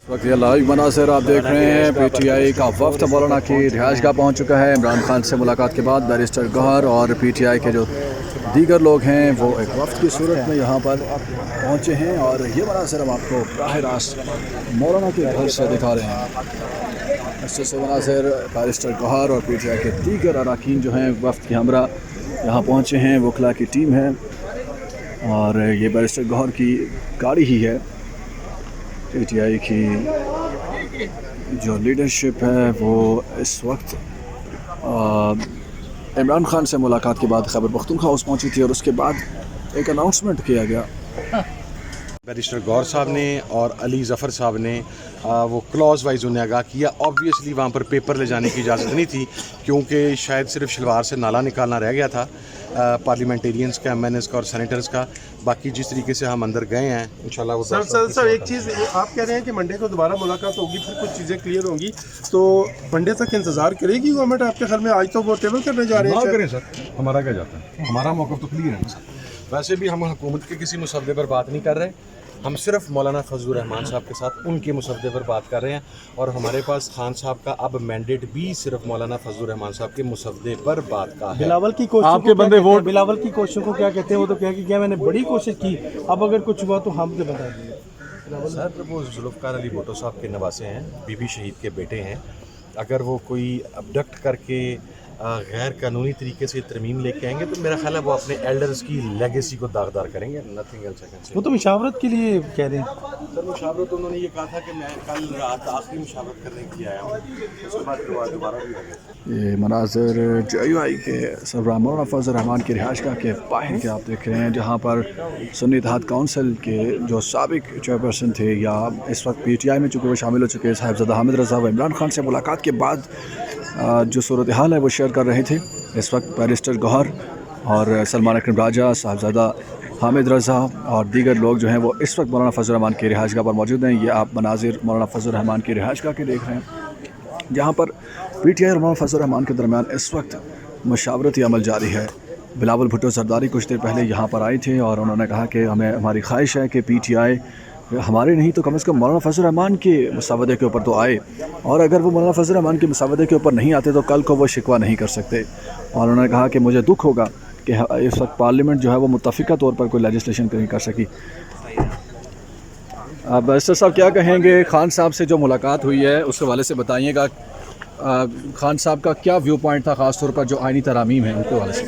Live Manazir आप देख रहे हैं। पीटीआई का वफ्द मौलाना की रिहाइशगाह पहुंच चुका है। इमरान खान से मुलाकात के बाद बैरिस्टर गौहर और पीटीआई के जो दीगर लोग हैं वो एक वफ्द की सूरत में यहाँ पर पहुँचे हैं और ये मनासिर हम आपको बराह रास्त मौलाना के घर से दिखा रहे हैं। इससे मनासिर बैरिस्टर गौहर और पीटीआई के दीगर अरकान जो हैं वफ्द के हमरा यहाँ पहुँचे हैं। वकला की टीम है और ये बैरिस्टर गौहर की गाड़ी ही है। पीटीआई की जो लीडरशिप है वो इस वक्त इमरान खान से मुलाकात के बाद खैबर पख्तूनख्वा हाउस पहुंची थी और उसके बाद एक अनाउंसमेंट किया गया। बैरिस्टर गौहर साहब ने और अली ज़फ़र साहब ने वो क्लॉज वाइज उन्हें आगाह किया। ऑब्वियसली वहाँ पर पेपर ले जाने की इजाज़त नहीं थी क्योंकि शायद सिर्फ शलवार से नाला निकालना रह गया था पार्लियामेंटेरियंस का, एमएनएस का और सेनेटर्स का। बाकी जिस तरीके से हम अंदर गए हैं इंशाल्लाह वो सर एक चीज़ आप कह रहे हैं कि मंडे को दोबारा मुलाकात होगी, फिर कुछ चीज़ें क्लियर होंगी, तो मंडे तक इंतज़ार करेगी गवर्नमेंट आपके ख्याल में? आज तो वो टेबल करने जा रहे हैं। करें सर, हमारा क्या जाता है, हमारा मौक़िफ़ तो क्लियर है सर। वैसे भी हम हुकूमत के किसी मुसद्दे पर बात नहीं कर रहे, हम सिर्फ मौलाना फजलुर रहमान साहब के साथ उनके मुसद्दे पर बात कर रहे हैं और हमारे पास खान साहब का अब मैंडेट भी सिर्फ मौलाना फजलुर रहमान साहब के मुसद्दे पर बात का है। बिलावल की कोशिश आपके बंदे वोट बिलावल की कोशिशों को क्या कहते हैं? वो तो क्या कि क्या मैंने बड़ी कोशिश की, अब अगर कुछ हुआ तो हम तो बता दें। सर वो जुल्फ़िकार अली भुट्टो साहब के नवासे हैं, बीबी शहीद के बेटे हैं। अगर वो कोई अबडक्ट करके गैर कानूनी तरीके से तरमीम लेके आएंगे तो मेरा ख्याल है वो अपने एल्डर्स की लेगेसी को दागदार करेंगे। Nothing else I can say. वो तो मुशावरत के लिए कह रहे हैं सर। मुशावरत उन्होंने ये कहा था कि मैं कल रात आखिरी मुशावरत करने के लिए आया हूँ, उसके बाद दोबारा भी आ गया। ये मनाज़र JUI के सरबराह मौलाना फजलुर रहमान की रिहाइशगाह के बाहर के आप देख रहे हैं, जहाँ पर सुन्नी इत्तेहाद काउंसिल के जो साबिक चेयरपर्सन थे या इस वक्त PTI में चूँकि वो शामिल हो चुके हैं, साहिबजादा हामिद रज़ा व इमरान खान से मुलाकात के बाद जो सूरत हाल है वो शेयर कर रहे थे। इस वक्त बैरिस्टर गौहर और सलमान अकरम राजा, साहिबजादा हामिद रज़ा और दीगर लोग जो हैं वो इस वक्त मौलाना फजलुर रहमान की रिहाइशगाह पर मौजूद हैं। ये आप मनाजिर मौलाना फजलुर रहमान की रिहाइशगाह के देख रहे हैं, जहाँ पर PTI और मौलाना फजलुर रहमान के दरमियान इस वक्त मशावरती अमल जारी है। बिलावल भुट्टो सरदारी कुछ देर पहले यहाँ पर आए थे और उन्होंने कहा कि हमारी ख्वाहिश है कि PTI हमारे नहीं तो कम से कम मौलाना फजलुर रहमान के मुसावदे के ऊपर तो आए, और अगर वो मौलाना फजलुर रहमान के मुसावदे के ऊपर नहीं आते तो कल को वो शिकवा नहीं कर सकते। और उन्होंने कहा कि मुझे दुख होगा कि इस वक्त पार्लियामेंट जो है वो मुत्तफ़िका तौर पर कोई लेजिस्लेशन नहीं कर सकी। अब बैरिस्टर साहब क्या कहेंगे? खान साहब से जो मुलाकात हुई है उसके हवाले से बताइएगा। खान साहब का क्या व्यू पॉइंट था, ख़ास तौर पर जो आइनी तरामीम है उनके हवाले से?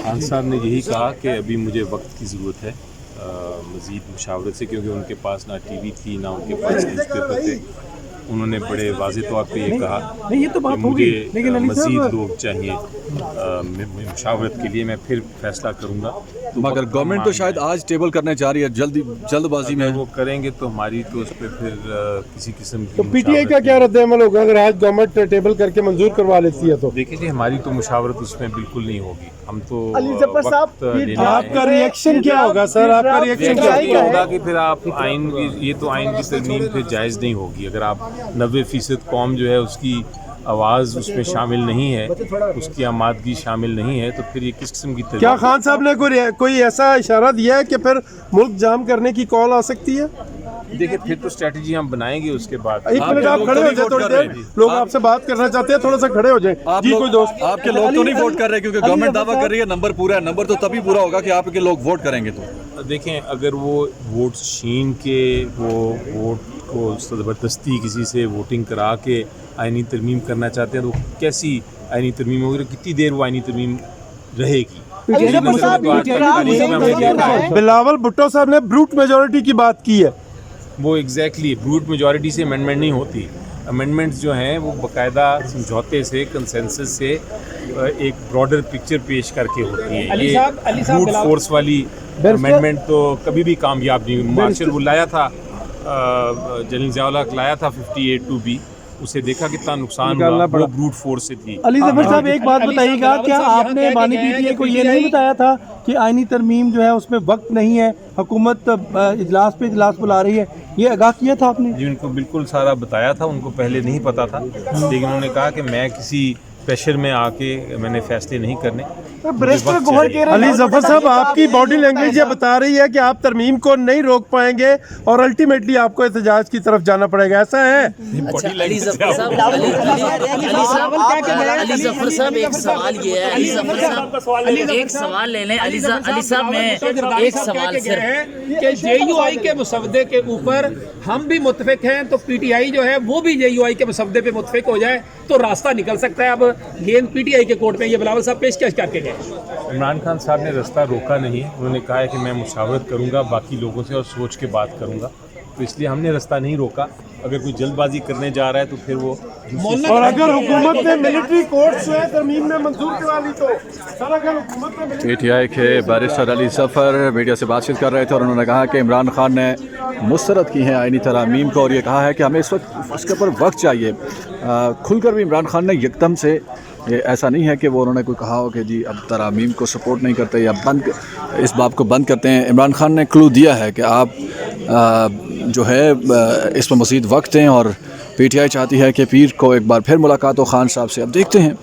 खान साहब ने यही कहा कि अभी मुझे वक्त की ज़रूरत है मज़ीद मुशावरत से, क्योंकि उनके पास ना टीवी थी ना उनके पास न्यूज़पेपर थे। उन्होंने बड़े वाज़े तौर पे ये कहा कि मुझे मज़ीद लोग चाहिए मुशावरत के लिए, मैं फिर फैसला करूँगा। मगर गवर्नमेंट तो शायद आज टेबल करने जा रही है, जल्दबाजी में वो करेंगे तो हमारी तो उस पर फिर किसी किस्म की। तो PTI का क्या रद्द-ए-अमल होगा अगर आज गवर्नमेंट टेबल करके मंजूर करवा लेती है? तो देखिए जी, हमारी तो मुशावरत उसमें बिल्कुल नहीं होगी। हम तो आपका रिएक्शन क्या होगा सर? आपका रिएक्शन क्या होगा कि फिर आप आइन की, ये तो आइन की तरमीम फिर जायज़ नहीं होगी। अगर आप 90% कौम जो है उसकी आवाज़ उसमें शामिल नहीं है, उसकी आमादगी शामिल नहीं है, तो फिर ये किस किस्म की तरमीम? क्या खान साहब ने कोई ऐसा इशारा दिया है कि फिर मुल्क जाम करने की कॉल आ सकती है? देखिए फिर तो स्ट्रेटजी हम बनाएंगे उसके बाद। एक मिनट आप खड़े हो जाए, थोड़ी देर लोग आपसे बात करना चाहते हैं, थोड़ा सा खड़े हो जाए जी। कोई दोस्त आपके लोग तो नहीं वोट कर रहे क्योंकि गवर्नमेंट दावा कर रही है नंबर पूरा है। नंबर तो तभी पूरा होगा कि आपके लोग वोट करेंगे। तो देखें, अगर वो वोट छीन के वो वोट को ज़बरदस्ती किसी से वोटिंग करा के आइनी तरमीम करना चाहते हैं तो कैसी आइनी तरमीम होगी, कितनी देर वो आइनी तरमीम रहेगी? बिलावल भुट्टो साहब ने ब्रूट मेजॉरिटी की बात की है। वो एग्जैक्टली ब्रूट मेजॉरिटी से अमेंडमेंट नहीं होती। अमेंडमेंट्स जो हैं वो बाकायदा समझौते से, कंसेंसस से एक ब्रॉडर पिक्चर पेश करके होती है। ये ब्रूट फोर्स वाली अमेंडमेंट तो कभी भी कामयाब नहीं। मार्शल वो लाया था, जनरल ज़िया लाया था 58(2)B, उसे देखा कितना नुकसान हुआ, वो ब्रूट फोर्स से थी। अली ज़फ़र साहब एक बात बताइएगा, क्या आपने बानी PTI को ये नहीं बताया था कि आइनी तरमीम जो है उसमें वक्त नहीं है, हुकूमत इजलास पे इजलास बुला रही है, ये आगाह किया था आपने? जी उनको बिल्कुल सारा बताया था, उनको पहले नहीं पता था, लेकिन उन्होंने कहा कि मैं किसी प्रेशर में आके मैंने फैसले नहीं करने। अली जफर साहब, आपकी बॉडी लैंग्वेज ये बता रही है कि आप तरमीम को नहीं रोक पाएंगे और अल्टीमेटली आपको एहतजाज की तरफ जाना पड़ेगा, ऐसा है? अच्छा, अली जफर साहब एक सवाल ये है, अली जफर साहब एक सवाल ले लें। अली साहब मैं एक सवाल सिर्फ कि JUI के मुसवदे के ऊपर हम भी मुत्तफिक हैं, तो PTI जो है वो भी JUI के मुसवदे पे मुत्तफिक हो जाए तो रास्ता निकल सकता है। अब गेंद PTI के कोर्ट में ये बिलावल साहब पेशकश करके गए। इमरान खान साहब ने रास्ता रोका नहीं है, उन्होंने कहा है कि मैं मुशावरत करूंगा बाकी लोगों से और सोच के बात करूंगा, तो इसलिए हमने रास्ता नहीं रोका। अगर कोई जल्दबाजी करने जा रहा है तो फिर वो और अगर हुकूमत ने मिलिट्री कोर्ट जो है तरमीम में मंजूर करा ली तो सर, अगर हुकूमत ने PTI के बैरिस्टर अली जफ़र मीडिया से बातचीत कर रहे थे और उन्होंने कहा कि इमरान खान ने मुस्तरद की है आईनी तरामीम को और ये कहा है कि हमें इस वक्त उसके ऊपर वक्त चाहिए। खुलकर भी इमरान खान ने एकदम से, ये ऐसा नहीं है कि वो उन्होंने कोई कहा हो कि जी अब तरामीम को सपोर्ट नहीं करते या बंद, इस बात को बंद करते हैं। इमरान खान ने क्लू दिया है कि आप जो है इस पर मज़ीद वक्त दें और PTI चाहती है कि पीर को एक बार फिर मुलाकात हो खान साहब से। अब देखते हैं